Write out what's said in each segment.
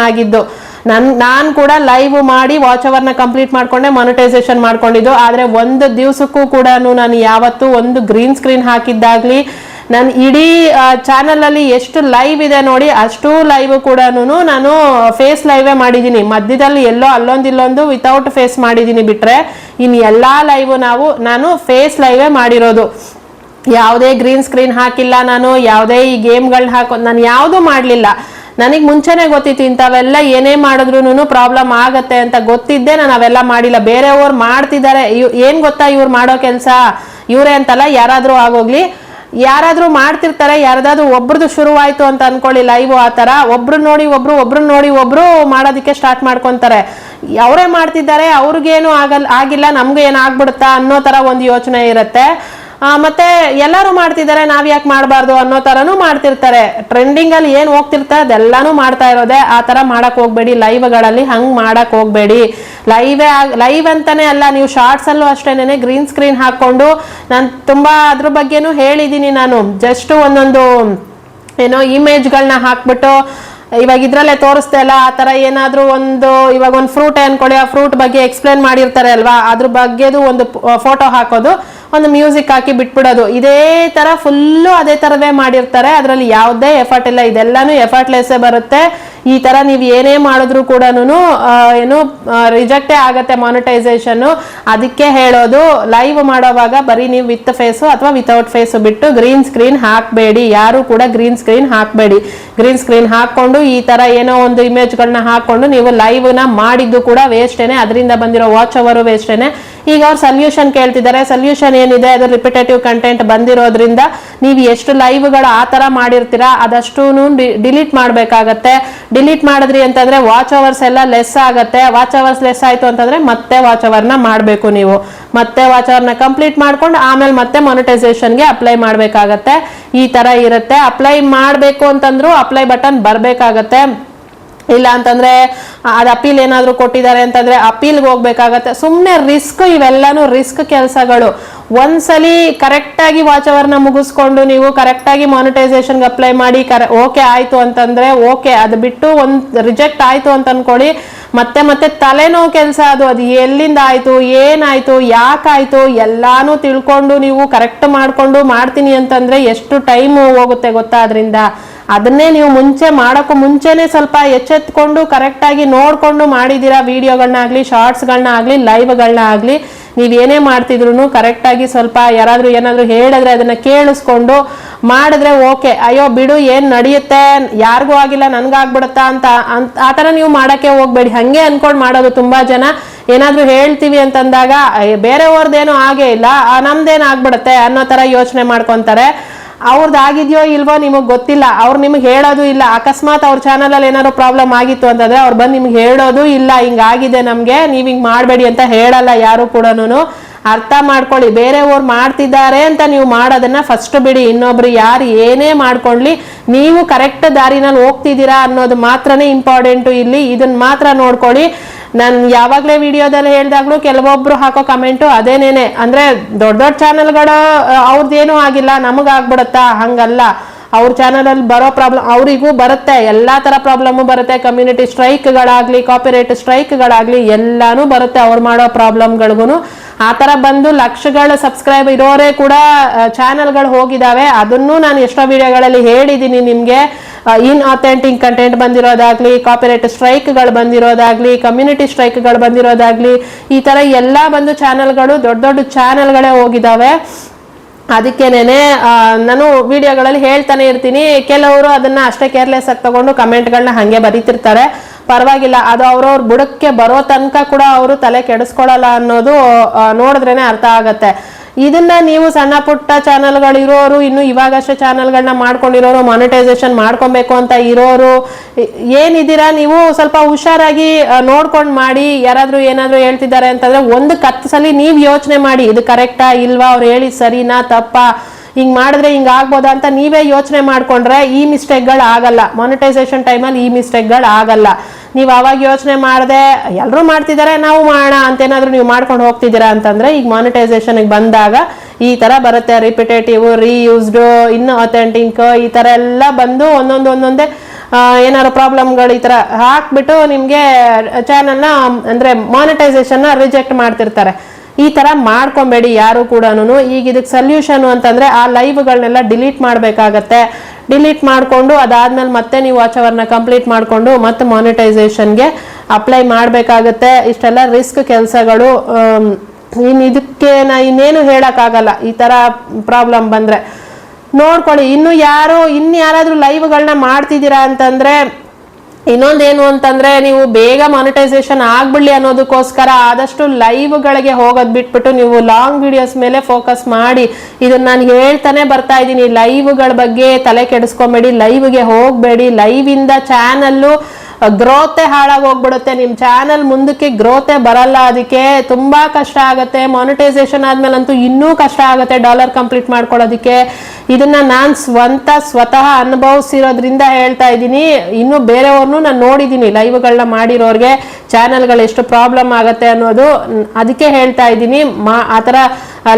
ಆಗಿದ್ದು. ನಾನು ಕೂಡ ಲೈವ್ ಮಾಡಿ ವಾಚ್ ಅವರ್ನ ಕಂಪ್ಲೀಟ್ ಮಾಡ್ಕೊಂಡೆ ಮಾನಿಟೈಸೇಷನ್ ಮಾಡ್ಕೊಂಡಿದ್ದು. ಆದ್ರೆ ಒಂದು ದಿವಸಕ್ಕೂ ಕೂಡ ನಾನು ಯಾವತ್ತೂ ಒಂದು ಗ್ರೀನ್ ಸ್ಕ್ರೀನ್ ಹಾಕಿದ್ದಾಗ್ಲಿ, ನಾನು ಇಡೀ ಚಾನಲ್ ಅಲ್ಲಿ ಎಷ್ಟು ಲೈವ್ ಇದೆ ನೋಡಿ ಅಷ್ಟು ಲೈವ್ ಕೂಡ ನಾನು ಫೇಸ್ ಲೈವೇ ಮಾಡಿದ್ದೀನಿ. ಮಧ್ಯದಲ್ಲಿ ಎಲ್ಲೋ ಅಲ್ಲೊಂದಿಲ್ಲೊಂದು ವಿತೌಟ್ ಫೇಸ್ ಮಾಡಿದ್ದೀನಿ ಬಿಟ್ರೆ ಇನ್ನು ಎಲ್ಲಾ ಲೈವ್ ನಾನು ಫೇಸ್ ಲೈವೇ ಮಾಡಿರೋದು. ಯಾವುದೇ ಗ್ರೀನ್ ಸ್ಕ್ರೀನ್ ಹಾಕಿಲ್ಲ, ನಾನು ಯಾವುದೇ ಈ ಗೇಮ್ಗಳನ್ನ ನಾನು ಯಾವುದು ಮಾಡಲಿಲ್ಲ. ನನಗೆ ಮುಂಚೆನೆ ಗೊತ್ತಿತ್ತು ಇಂಥವೆಲ್ಲ ಏನೇ ಮಾಡಿದ್ರು ಪ್ರಾಬ್ಲಮ್ ಆಗತ್ತೆ ಅಂತ ಗೊತ್ತಿದ್ದೆ ನಾನು ಅವೆಲ್ಲ ಮಾಡಿಲ್ಲ. ಬೇರೆಯವ್ರು ಮಾಡ್ತಿದ್ದಾರೆ, ಏನ್ ಗೊತ್ತಾ, ಇವ್ರು ಮಾಡೋ ಕೆಲಸ ಇವರೇ ಅಂತಲ್ಲ, ಯಾರಾದ್ರೂ ಆಗೋಗ್ಲಿ, ಯಾರಾದ್ರೂ ಮಾಡ್ತಿರ್ತಾರೆ. ಯಾರ್ದಾದ್ರು ಒಬ್ರದ್ದು ಶುರುವಾಯ್ತು ಅಂತ ಅನ್ಕೊಳ್ಳಿ ಲೈವ್, ಆ ತರ ಒಬ್ರು ನೋಡಿ ಒಬ್ರು ಮಾಡೋದಕ್ಕೆ ಸ್ಟಾರ್ಟ್ ಮಾಡ್ಕೊಂತಾರೆ. ಅವರೇ ಮಾಡ್ತಿದ್ದಾರೆ, ಅವ್ರಿಗೇನು ಆಗಿಲ್ಲ, ನಮ್ಗೂ ಏನು ಆಗ್ಬಿಡುತ್ತಾ ಅನ್ನೋ ತರ ಒಂದು ಯೋಚನೆ ಇರುತ್ತೆ. ಮತ್ತೆ ಎಲ್ಲರೂ ಮಾಡ್ತಿದ್ದಾರೆ, ನಾವ್ ಯಾಕೆ ಮಾಡಬಾರ್ದು ಅನ್ನೋ ತರನು ಮಾಡ್ತಿರ್ತಾರೆ. ಟ್ರೆಂಡಿಂಗ್ ಅಲ್ಲಿ ಏನ್ ಹೋಗ್ತಿರ್ತಾರೆ ಅದೆಲ್ಲಾನು ಮಾಡ್ತಾ ಇರೋದೆ. ಆ ತರ ಮಾಡಕ್ ಹೋಗ್ಬೇಡಿ, ಲೈವ್ಗಳಲ್ಲಿ ಹಂಗ್ ಮಾಡಕ್ ಹೋಗ್ಬೇಡಿ. ಲೈವ್ ಅಂತಾನೆ ಅಲ್ಲ, ನೀವು ಶಾರ್ಟ್ಸ್ ಅಲ್ಲೂ ಅಷ್ಟೇನೆ ಗ್ರೀನ್ ಸ್ಕ್ರೀನ್ ಹಾಕೊಂಡು ನಾನು ತುಂಬಾ ಅದ್ರ ಬಗ್ಗೆನೂ ಹೇಳಿದೀನಿ. ನಾನು ಜಸ್ಟ್ ಒಂದೊಂದು ಏನೋ ಇಮೇಜ್ಗಳನ್ನ ಹಾಕ್ಬಿಟ್ಟು ಇವಾಗ ಇದ್ರಲ್ಲೇ ತೋರಿಸ್ತಾ ಇಲ್ಲ, ಆ ತರ ಏನಾದ್ರೂ ಇವಾಗ ಒಂದು ಫ್ರೂಟ್ ಅನ್ಕೊಳ್ಳಿ, ಆ ಫ್ರೂಟ್ ಬಗ್ಗೆ ಎಕ್ಸ್ಪ್ಲೇನ್ ಮಾಡಿರ್ತಾರೆ ಅಲ್ವಾ, ಅದ್ರ ಬಗ್ಗೆದು ಒಂದು ಫೋಟೋ ಹಾಕೋದು, ಒಂದು ಮ್ಯೂಸಿಕ್ ಹಾಕಿ ಬಿಟ್ಬಿಡೋದು, ಇದೇ ತರ ಫುಲ್ಲು ಅದೇ ತರವೇ ಮಾಡಿರ್ತಾರೆ. ಅದ್ರಲ್ಲಿ ಯಾವುದೇ ಎಫರ್ಟ್ ಇಲ್ಲ, ಇದೆಲ್ಲಾನು ಎಫರ್ಟ್ಲೆಸ್ಸೇ ಬರುತ್ತೆ. ಈ ತರ ನೀವು ಏನೇ ಮಾಡಿದ್ರು ಕೂಡ ಏನು ರಿಜೆಕ್ಟೇ ಆಗತ್ತೆ ಮಾನಿಟೈಸೇಷನ್. ಅದಕ್ಕೆ ಹೇಳೋದು, ಲೈವ್ ಮಾಡೋವಾಗ ಬರೀ ನೀವು ವಿತ್ ಫೇಸು ಅಥವಾ ವಿತೌಟ್ ಫೇಸು ಬಿಟ್ಟು ಗ್ರೀನ್ ಸ್ಕ್ರೀನ್ ಹಾಕಬೇಡಿ. ಯಾರು ಕೂಡ ಗ್ರೀನ್ ಸ್ಕ್ರೀನ್ ಹಾಕಬೇಡಿ. ಗ್ರೀನ್ ಸ್ಕ್ರೀನ್ ಹಾಕೊಂಡು ಈ ತರ ಏನೋ ಒಂದು ಇಮೇಜ್ಗಳನ್ನ ಹಾಕೊಂಡು ನೀವು ಲೈವ್ ನ ಮಾಡಿದ್ದು ಕೂಡ ವೇಸ್ಟೇನೆ, ಅದರಿಂದ ಬಂದಿರೋ ವಾಚ್ ಅವರು ವೇಸ್ಟೇನೆ. ಈಗ ಅವ್ರು ಸೊಲ್ಯೂಷನ್ ಕೇಳ್ತಿದ್ದಾರೆ. ಸೊಲ್ಯೂಷನ್ ಏನಿದೆ, ಅದು ರಿಪಿಟೇಟಿವ್ ಕಂಟೆಂಟ್ ಬಂದಿರೋದ್ರಿಂದ ನೀವು ಎಷ್ಟು ಲೈವ್ಗಳು ಆ ತರ ಮಾಡಿರ್ತೀರಾ ಅದಷ್ಟು ಡಿಲೀಟ್ ಮಾಡ್ಬೇಕಾಗತ್ತೆ. ಡಿಲೀಟ್ ಮಾಡಿದ್ರಿ ಅಂತಂದ್ರೆ ವಾಚ್ ಅವರ್ಸ್ ಎಲ್ಲ ಲೆಸ್ ಆಗತ್ತೆ. ವಾಚ್ ಅವರ್ಸ್ ಲೆಸ್ ಆಯ್ತು ಅಂತಂದ್ರೆ ಮತ್ತೆ ವಾಚ್ ಅವರ್ನ ಮಾಡಬೇಕು. ನೀವು ಮತ್ತೆ ವಾಚ್ ಅವರ್ನ ಕಂಪ್ಲೀಟ್ ಮಾಡ್ಕೊಂಡು ಆಮೇಲೆ ಮತ್ತೆ ಮಾನಿಟೈಸೇಷನ್ಗೆ ಅಪ್ಲೈ ಮಾಡ್ಬೇಕಾಗತ್ತೆ. ಈ ತರ ಇರುತ್ತೆ. ಅಪ್ಲೈ ಮಾಡಬೇಕು ಅಂತಂದ್ರು ಅಪ್ಲೈ ಬಟನ್ ಬರ್ಬೇಕಾಗತ್ತೆ. ಇಲ್ಲ ಅಂತಂದ್ರೆ ಅದು ಅಪೀಲ್ ಏನಾದ್ರು ಕೊಟ್ಟಿದ್ದಾರೆ ಅಂತಂದ್ರೆ ಅಪೀಲ್ಗೆ ಹೋಗ್ಬೇಕಾಗತ್ತೆ. ಸುಮ್ಮನೆ ರಿಸ್ಕ್, ಇವೆಲ್ಲಾನು ರಿಸ್ಕ್ ಕೆಲಸಗಳು. ಒಂದ್ಸಲಿ ಕರೆಕ್ಟ್ ಆಗಿ ವಾಚ್ ಅವರ್ನ ಮುಗಿಸ್ಕೊಂಡು ನೀವು ಕರೆಕ್ಟ್ ಆಗಿ ಮಾನಿಟೈಸೇಷನ್ಗೆ ಅಪ್ಲೈ ಮಾಡಿ ಓಕೆ ಆಯ್ತು ಅಂತಂದ್ರೆ ಓಕೆ. ಅದು ಬಿಟ್ಟು ರಿಜೆಕ್ಟ್ ಆಯ್ತು ಅಂತ ಅನ್ಕೊಳ್ಳಿ, ಮತ್ತೆ ತಲೆನೋವು ಕೆಲಸ. ಅದು ಎಲ್ಲಿಂದ ಆಯ್ತು, ಏನಾಯ್ತು, ಯಾಕಾಯ್ತು ಎಲ್ಲಾನು ತಿಳ್ಕೊಂಡು ನೀವು ಕರೆಕ್ಟ್ ಮಾಡ್ಕೊಂಡು ಮಾಡ್ತೀನಿ ಅಂತಂದ್ರೆ ಎಷ್ಟು ಟೈಮ್ ಹೋಗುತ್ತೆ ಗೊತ್ತಾ. ಅದನ್ನೇ ನೀವು ಮಾಡೋಕ್ಕೂ ಮುಂಚೆನೆ ಸ್ವಲ್ಪ ಎಚ್ಚೆತ್ಕೊಂಡು ಕರೆಕ್ಟ್ ಆಗಿ ನೋಡ್ಕೊಂಡು ಮಾಡಿದೀರಾ. ವಿಡಿಯೋಗಳನ್ನ ಶಾರ್ಟ್ಸ್ಗಳನ್ನ ಆಗ್ಲಿ ಲೈವ್ಗಳನ್ನ ಆಗ್ಲಿ, ನೀವೇನೇ ಮಾಡ್ತಿದ್ರು ಕರೆಕ್ಟ್ ಆಗಿ ಸ್ವಲ್ಪ ಯಾರಾದ್ರೂ ಏನಾದ್ರು ಹೇಳಿದ್ರೆ ಅದನ್ನ ಕೇಳಿಸ್ಕೊಂಡು ಮಾಡಿದ್ರೆ ಓಕೆ. ಅಯ್ಯೋ ಬಿಡು, ಏನ್ ನಡೆಯುತ್ತೆ, ಯಾರಿಗೂ ಆಗಿಲ್ಲ ನನ್ಗಾಗ್ಬಿಡುತ್ತಾ ಅಂತ ಆ ತರ ನೀವು ಮಾಡಕ್ಕೆ ಹೋಗ್ಬೇಡಿ. ಹಂಗೆ ಅನ್ಕೊಂಡು ಮಾಡೋದು. ತುಂಬಾ ಜನ ಏನಾದ್ರೂ ಹೇಳ್ತೀವಿ ಅಂತಂದಾಗ ಬೇರೆಯವ್ರದ್ದೇನೋ ಆಗೇ ಇಲ್ಲ, ನಮ್ದೇನ್ ಆಗ್ಬಿಡುತ್ತೆ ಅನ್ನೋ ತರ ಯೋಚನೆ ಮಾಡ್ಕೊಂತಾರೆ. ಅವ್ರದ್ದು ಆಗಿದ್ಯೋ ಇಲ್ವೋ ನಿಮಗ್ ಗೊತ್ತಿಲ್ಲ, ಅವ್ರು ನಿಮ್ಗೆ ಹೇಳೋದು ಇಲ್ಲ. ಅಕಸ್ಮಾತ್ ಅವ್ರ ಚಾನಲ್ ಅಲ್ಲಿ ಏನಾದ್ರು ಪ್ರಾಬ್ಲಮ್ ಆಗಿತ್ತು ಅಂತಂದ್ರೆ ಅವ್ರು ಬಂದು ನಿಮ್ಗೆ ಹೇಳೋದು ಇಲ್ಲ, ಹಿಂಗಾಗಿದೆ ನಮ್ಗೆ, ನೀವ್ ಹಿಂಗ್ ಮಾಡ್ಬೇಡಿ ಅಂತ ಹೇಳಲ್ಲ ಯಾರು ಕೂಡ. ಅರ್ಥ ಮಾಡ್ಕೊಳ್ಳಿ, ಬೇರೆಯವ್ರು ಮಾಡ್ತಿದ್ದಾರೆ ಅಂತ ನೀವು ಮಾಡೋದನ್ನ ಫಸ್ಟ್ ಬಿಡಿ. ಇನ್ನೊಬ್ರು ಯಾರು ಏನೇ ಮಾಡ್ಕೊಳ್ಳಿ, ನೀವು ಕರೆಕ್ಟ್ ದಾರಿನಲ್ಲಿ ಹೋಗ್ತಿದ್ದೀರಾ ಅನ್ನೋದು ಮಾತ್ರನೇ ಇಂಪಾರ್ಟೆಂಟು ಇಲ್ಲಿ. ಇದನ್ನ ಮಾತ್ರ ನೋಡ್ಕೊಳ್ಳಿ. ನಾನು ಯಾವಾಗ್ಲೇ ವಿಡಿಯೋದಲ್ಲಿ ಹೇಳ್ದಾಗ್ಲೂ ಕೆಲವೊಬ್ರು ಹಾಕೋ ಕಮೆಂಟು ಅದೇನೇನೆ, ಅಂದ್ರೆ ದೊಡ್ಡ ಚಾನೆಲ್ಗಳು ಅವ್ರದ್ದೇನೂ ಆಗಿಲ್ಲ ನಮಗಾಗ್ಬಿಡುತ್ತಾ, ಹಂಗಲ್ಲ. ಅವ್ರ ಚಾನಲ್ ಅಲ್ಲಿ ಬರೋ ಪ್ರಾಬ್ಲಮ್ ಅವರಿಗೂ ಬರುತ್ತೆ, ಎಲ್ಲಾ ತರ ಪ್ರಾಬ್ಲಮ್ ಬರುತ್ತೆ. ಕಮ್ಯುನಿಟಿ ಸ್ಟ್ರೈಕ್ಗಳಾಗ್ಲಿ, ಕಾಪಿರೈಟ್ ಸ್ಟ್ರೈಕ್ಗಳಾಗ್ಲಿ ಎಲ್ಲಾನು ಬರುತ್ತೆ ಅವ್ರು ಮಾಡೋ ಪ್ರಾಬ್ಲಮ್ಗಳಿಗೂ. ಆ ತರ ಬಂದು ಲಕ್ಷಗಳ ಸಬ್ಸ್ಕ್ರೈಬ್ ಇರೋರೇ ಕೂಡ ಚಾನೆಲ್ಗಳು ಹೋಗಿದಾವೆ. ಅದನ್ನು ನಾನು ಎಷ್ಟೋ ವಿಡಿಯೋಗಳಲ್ಲಿ ಹೇಳಿದ್ದೀನಿ ನಿಮ್ಗೆ. ಇನ್ ಅಥೆಂಟಿಕ್ ಕಂಟೆಂಟ್ ಬಂದಿರೋದಾಗ್ಲಿ, ಕಾಪಿರೈಟ್ ಸ್ಟ್ರೈಕ್ಗಳು ಬಂದಿರೋದಾಗ್ಲಿ, ಕಮ್ಯುನಿಟಿ ಸ್ಟ್ರೈಕ್ಗಳು ಬಂದಿರೋದಾಗ್ಲಿ, ಈ ತರ ಎಲ್ಲಾ ಬಂದು ಚಾನೆಲ್ಗಳು ದೊಡ್ಡ ಚಾನೆಲ್ಗಳೇ ಹೋಗಿದಾವೆ. ಅದಕ್ಕೇನೆ ನಾನು ವಿಡಿಯೋಗಳಲ್ಲಿ ಹೇಳ್ತಾನೆ ಇರ್ತೀನಿ. ಕೆಲವರು ಅದನ್ನ ಅಷ್ಟೇ ಕೇರ್ಲೆಸ್ ಆಗಿ ತಗೊಂಡು ಕಮೆಂಟ್ಗಳನ್ನ ಹಂಗೆ ಬರೀತಿರ್ತಾರೆ. ಪರವಾಗಿಲ್ಲ, ಅದು ಅವ್ರವ್ರ ಬುಡಕ್ಕೆ ಬರೋ ತನಕ ಕೂಡ ಅವರು ತಲೆ ಕೆಡಿಸ್ಕೊಳ್ಳಲ್ಲ ಅನ್ನೋದು ನೋಡಿದ್ರೇನೆ ಅರ್ಥ ಆಗತ್ತೆ. ಇದನ್ನ ನೀವು ಸಣ್ಣ ಪುಟ್ಟ ಚಾನಲ್ಗಳು ಇರೋರು, ಇನ್ನು ಇವಾಗಷ್ಟೇ ಚಾನಲ್ಗಳನ್ನ ಮಾಡ್ಕೊಂಡಿರೋರು, ಮಾನಿಟೈಸೇಷನ್ ಮಾಡ್ಕೊಬೇಕು ಅಂತ ಇರೋರು ಏನಿದ್ದೀರಾ, ನೀವು ಸ್ವಲ್ಪ ಹುಷಾರಾಗಿ ನೋಡ್ಕೊಂಡು ಮಾಡಿ. ಯಾರಾದ್ರೂ ಏನಾದ್ರು ಹೇಳ್ತಿದ್ದಾರೆ ಅಂತಂದ್ರೆ ಒಂದು 10 ಸಲ ನೀವು ಯೋಚನೆ ಮಾಡಿ, ಇದು ಕರೆಕ್ಟಾ ಇಲ್ವಾ, ಅವ್ರು ಹೇಳಿ ಸರಿನಾ ತಪ್ಪಾ, ಹಿಂಗ್ ಮಾಡಿದ್ರೆ ಹಿಂಗ ಆಗ್ಬೋದಾ ಅಂತ ನೀವೇ ಯೋಚನೆ ಮಾಡ್ಕೊಂಡ್ರೆ ಈ ಮಿಸ್ಟೇಕ್ಗಳು ಆಗಲ್ಲ. ಮಾನಿಟೈಸೇಷನ್ ಟೈಮಲ್ಲಿ ಈ ಮಿಸ್ಟೇಕ್ಗಳು ಆಗಲ್ಲ. ನೀವು ಅವಾಗ ಯೋಚನೆ ಮಾಡದೆ ಎಲ್ಲರೂ ಮಾಡ್ತಿದ್ದಾರೆ ನಾವು ಮಾಡೋಣ ಅಂತೇನಾದ್ರೂ ನೀವು ಮಾಡ್ಕೊಂಡು ಹೋಗ್ತಿದ್ದೀರಾ ಅಂತಂದ್ರೆ ಈಗ ಮಾನಿಟೈಸೇಷನ್ಗೆ ಬಂದಾಗ ಈ ತರ ಬರುತ್ತೆ. ರಿಪಿಟೇಟಿವ್, ರೀಯೂಸ್ಡ್, ಇನ್ನು ಅಥೆಂಟಿಕ್, ಈ ತರ ಎಲ್ಲ ಬಂದು ಒಂದೊಂದೇ ಏನಾದ್ರು ಪ್ರಾಬ್ಲಮ್ಗಳು ಈ ಥರ ಹಾಕ್ಬಿಟ್ಟು ನಿಮಗೆ ಚಾನಲ್ನ ಅಂದರೆ ಮಾನಿಟೈಸೇಷನ್ನ ರಿಜೆಕ್ಟ್ ಮಾಡ್ತಿರ್ತಾರೆ. ಈ ಥರ ಮಾಡ್ಕೊಬೇಡಿ ಯಾರು ಕೂಡ. ಈಗ ಇದಕ್ಕೆ ಸೊಲ್ಯೂಷನ್ ಅಂತಂದರೆ ಆ ಲೈವ್ಗಳನ್ನೆಲ್ಲ ಡಿಲೀಟ್ ಮಾಡಬೇಕಾಗತ್ತೆ. ಡಿಲೀಟ್ ಮಾಡಿಕೊಂಡು ಅದಾದ್ಮೇಲೆ ಮತ್ತೆ ನೀವು ವಾಚ್ ಅವರ್ನ ಕಂಪ್ಲೀಟ್ ಮಾಡಿಕೊಂಡು ಮತ್ತೆ ಮಾನಿಟೈಸೇಷನ್ಗೆ ಅಪ್ಲೈ ಮಾಡಬೇಕಾಗತ್ತೆ. ಇಷ್ಟೆಲ್ಲ ರಿಸ್ಕ್ ಕೆಲಸಗಳು. ಇದಕ್ಕೆ ಇನ್ನೇನು ಹೇಳೋಕ್ಕಾಗಲ್ಲ. ಈ ಥರ ಪ್ರಾಬ್ಲಮ್ ಬಂದರೆ ನೋಡ್ಕೊಳ್ಳಿ. ಇನ್ಯಾರಾದ್ರೂ ಲೈವ್ಗಳನ್ನ ಮಾಡ್ತಿದ್ದೀರಾ ಅಂತಂದರೆ ಇನ್ನೊಂದೇನು ಅಂತಂದ್ರೆ ನೀವು ಬೇಗ ಮಾನಿಟೈಸೇಷನ್ ಆಗ್ಬಿಡ್ಲಿ ಅನ್ನೋದಕ್ಕೋಸ್ಕರ ಆದಷ್ಟು ಲೈವ್ಗಳಿಗೆ ಹೋಗೋದು ಬಿಟ್ಬಿಟ್ಟು ನೀವು ಲಾಂಗ್ ವಿಡಿಯೋಸ್ ಮೇಲೆ ಫೋಕಸ್ ಮಾಡಿ. ಇದನ್ನ ನಾನು ಹೇಳ್ತಾನೆ ಬರ್ತಾ ಇದ್ದೀನಿ, ಲೈವ್ಗಳ ಬಗ್ಗೆ ತಲೆ ಕೆಡಿಸ್ಕೊಬೇಡಿ, ಲೈವ್ಗೆ ಹೋಗಬೇಡಿ. ಲೈವ್ ಇಂದ ಚಾನಲ್ಲು ಗ್ರೋತೆ ಹಾಳಾಗಿ ಹೋಗ್ಬಿಡುತ್ತೆ. ನಿಮ್ಮ ಚಾನಲ್ ಮುಂದಕ್ಕೆ ಗ್ರೋತೆ ಬರಲ್ಲ. ಅದಕ್ಕೆ ತುಂಬಾ ಕಷ್ಟ ಆಗುತ್ತೆ. ಮಾನಿಟೈಸೇಷನ್ ಆದ್ಮೇಲಂತೂ ಇನ್ನೂ ಕಷ್ಟ ಆಗುತ್ತೆ ಡಾಲರ್ ಕಂಪ್ಲೀಟ್ ಮಾಡ್ಕೊಳ್ಳೋದಕ್ಕೆ. ಇದನ್ನ ನಾನು ಸ್ವತಃ ಅನುಭವಿಸಿರೋದ್ರಿಂದ ಹೇಳ್ತಾ ಇದ್ದೀನಿ. ಇನ್ನು ಬೇರೆಯವ್ರನ್ನೂ ನಾನು ನೋಡಿದ್ದೀನಿ ಲೈವ್ಗಳನ್ನ ಮಾಡಿರೋರಿಗೆ ಚಾನಲ್ಗಳು ಎಷ್ಟು ಪ್ರಾಬ್ಲಮ್ ಆಗುತ್ತೆ ಅನ್ನೋದು. ಅದಕ್ಕೆ ಹೇಳ್ತಾ ಇದ್ದೀನಿ, ಆ ಥರ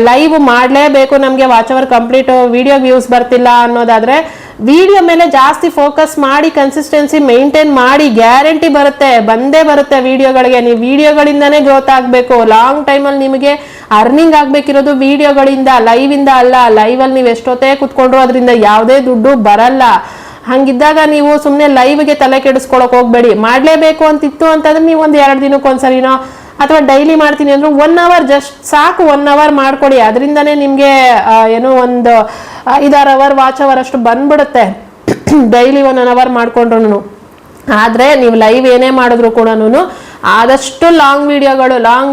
ಲೈವ್ ಮಾಡಲೇಬೇಕು ನಮಗೆ watch hour complete video views ಬರ್ತಿಲ್ಲ ಅನ್ನೋದಾದ್ರೆ ವಿಡಿಯೋ ಮೇಲೆ ಜಾಸ್ತಿ ಫೋಕಸ್ ಮಾಡಿ ಕನ್ಸಿಸ್ಟೆನ್ಸಿ ಮೇಂಟೈನ್ ಮಾಡಿ. ಗ್ಯಾರಂಟಿ ಬಂದೇ ಬರುತ್ತೆ ವಿಡಿಯೋಗಳಿಗೆ. ನೀವು ವಿಡಿಯೋಗಳಿಂದಾನೇ ಗ್ರೋತ್ ಆಗಬೇಕು. ಲಾಂಗ್ ಟೈಮಲ್ಲಿ ನಿಮಗೆ ಅರ್ನಿಂಗ್ ಆಗ್ಬೇಕಿರೋದು ವಿಡಿಯೋಗಳಿಂದ, ಲೈವ್ ಇಂದ ಅಲ್ಲ. ಲೈವಲ್ಲಿ ನೀವು ಎಷ್ಟೊತ್ತೇ ಕುತ್ಕೊಂಡ್ರು ಅದರಿಂದ ಯಾವುದೇ ದುಡ್ಡು ಬರಲ್ಲ. ಹಂಗಿದ್ದಾಗ ನೀವು ಸುಮ್ಮನೆ ಲೈವ್ಗೆ ತಲೆ ಕೆಡಿಸ್ಕೊಳಕ್ ಹೋಗ್ಬೇಡಿ. ಮಾಡಲೇಬೇಕು ಅಂತಿತ್ತು ಅಂತಂದ್ರೆ ನೀವು ಒಂದು 2 ದಿನಕ್ಕೊಂದ್ಸರಿನೋ ಅಥವಾ ಡೈಲಿ ಮಾಡ್ತೀನಿ ಅಂದ್ರೆ 1 ಅವರ್ ಜಸ್ಟ್ ಸಾಕು. 1 ಅವರ್ ಮಾಡ್ಕೊಡಿ. ಅದರಿಂದನೇ ನಿಮಗೆ ಏನೋ ಒಂದು 5-6 ಅವರ್ ವಾಚ್ ಅವರ್ ಅಷ್ಟು ಬಂದ್ಬಿಡುತ್ತೆ ಡೈಲಿ 1 ಅವರ್ ಮಾಡ್ಕೊಂಡ್ರು. ಆದರೆ ನೀವು ಲೈವ್ ಏನೇ ಮಾಡಿದ್ರು ಕೂಡ ಆದಷ್ಟು ಲಾಂಗ್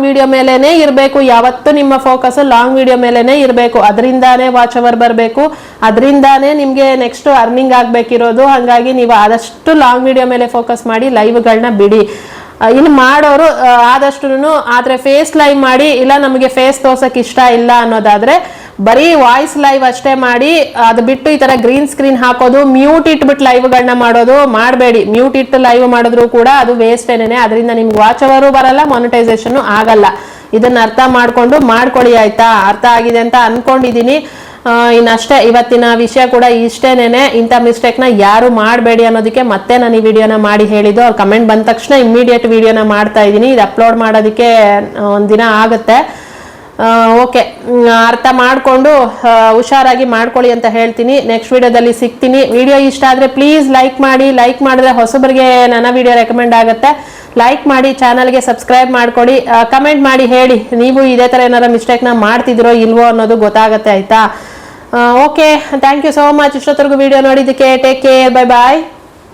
ವಿಡಿಯೋ ಮೇಲೇನೆ ಇರಬೇಕು. ಯಾವತ್ತು ನಿಮ್ಮ ಫೋಕಸ್ ಲಾಂಗ್ ವಿಡಿಯೋ ಮೇಲೇನೆ ಇರಬೇಕು. ಅದರಿಂದಾನೇ ವಾಚ್ ಅವರ್ ಬರಬೇಕು. ಅದರಿಂದಾನೇ ನಿಮಗೆ ನೆಕ್ಸ್ಟ್ ಅರ್ನಿಂಗ್ ಆಗ್ಬೇಕಿರೋದು. ಹಾಗಾಗಿ ನೀವು ಆದಷ್ಟು ಲಾಂಗ್ ವಿಡಿಯೋ ಮೇಲೆ ಫೋಕಸ್ ಮಾಡಿ, ಲೈವ್ಗಳನ್ನ ಬಿಡಿ. ಇನ್ನು ಮಾಡೋರು ಆದಷ್ಟು ಆದರೆ ಫೇಸ್ ಲೈವ್ ಮಾಡಿ. ಇಲ್ಲ ನಮಗೆ ಫೇಸ್ ತೋರ್ಸಕ್ಕೆ ಇಷ್ಟ ಇಲ್ಲ ಅನ್ನೋದಾದ್ರೆ ಬರೀ ವಾಯ್ಸ್ ಲೈವ್ ಅಷ್ಟೇ ಮಾಡಿ. ಅದು ಬಿಟ್ಟು ಈ ತರ ಗ್ರೀನ್ ಸ್ಕ್ರೀನ್ ಹಾಕೋದು, ಮ್ಯೂಟ್ ಇಟ್ಬಿಟ್ಟು ಲೈವ್ಗಳನ್ನ ಮಾಡೋದು ಮಾಡಬೇಡಿ. ಮ್ಯೂಟ್ ಇಟ್ಟು ಲೈವ್ ಮಾಡಿದ್ರು ಕೂಡ ಅದು ವೇಸ್ಟ್ ಏನೇನೆ. ಅದರಿಂದ ನಿಮ್ಗೆ ವಾಚ್ ಅವರು ಬರಲ್ಲ, ಮಾನಿಟೈಸೇಷನ್ ಆಗಲ್ಲ. ಇದನ್ನ ಅರ್ಥ ಮಾಡ್ಕೊಂಡು ಮಾಡ್ಕೊಳ್ಳಿ ಆಯ್ತಾ. ಅರ್ಥ ಆಗಿದೆ ಅಂತ ಅನ್ಕೊಂಡಿದೀನಿ. ಇನ್ನಷ್ಟೇ, ಇವತ್ತಿನ ವಿಷಯ ಕೂಡ ಇಷ್ಟೇನೇನೆ. ಇಂಥ ಮಿಸ್ಟೇಕ್ನ ಯಾರು ಮಾಡಬೇಡಿ ಅನ್ನೋದಕ್ಕೆ ಮತ್ತೆ ನಾನು ಈ ವಿಡಿಯೋನ ಮಾಡಿ ಹೇಳಿದ್ದು. ಅವ್ರು ಕಮೆಂಟ್ ಬಂದ ತಕ್ಷಣ ಇಮ್ಮಿಡಿಯೇಟ್ ವಿಡಿಯೋನ ಮಾಡ್ತಾ ಇದ್ದೀನಿ. ಇದು ಅಪ್ಲೋಡ್ ಮಾಡೋದಕ್ಕೆ 1 ದಿನ ಆಗುತ್ತೆ. ಓಕೆ, ಅರ್ಥ ಮಾಡಿಕೊಂಡು ಹುಷಾರಾಗಿ ಮಾಡ್ಕೊಳ್ಳಿ ಅಂತ ಹೇಳ್ತೀನಿ. ನೆಕ್ಸ್ಟ್ ವಿಡಿಯೋದಲ್ಲಿ ಸಿಗ್ತೀನಿ. ವಿಡಿಯೋ ಇಷ್ಟ ಆದರೆ ಪ್ಲೀಸ್ ಲೈಕ್ ಮಾಡಿ. ಲೈಕ್ ಮಾಡಿದ್ರೆ ಹೊಸಬರಿಗೆ ನನ್ನ ವಿಡಿಯೋ ರೆಕಮೆಂಡ್ ಆಗುತ್ತೆ. ಲೈಕ್ ಮಾಡಿ, ಚಾನಲ್ಗೆ ಸಬ್ಸ್ಕ್ರೈಬ್ ಮಾಡ್ಕೊಳ್ಳಿ. ಕಮೆಂಟ್ ಮಾಡಿ ಹೇಳಿ ನೀವು ಇದೇ ಥರ ಏನಾರ ಮಿಸ್ಟೇಕ್ನ ಮಾಡ್ತಿದ್ರೋ ಇಲ್ವೋ ಅನ್ನೋದು ಗೊತ್ತಾಗುತ್ತೆ ಆಯ್ತಾ. Okay, thank you so much. ಇಷ್ಟೊತ್ತರೆಗೂ ವಿಡಿಯೋ ನೋಡಿದ್ದಕ್ಕೆ. ಟೇಕ್ ಕೇರ್, ಬೈ ಬಾಯ್.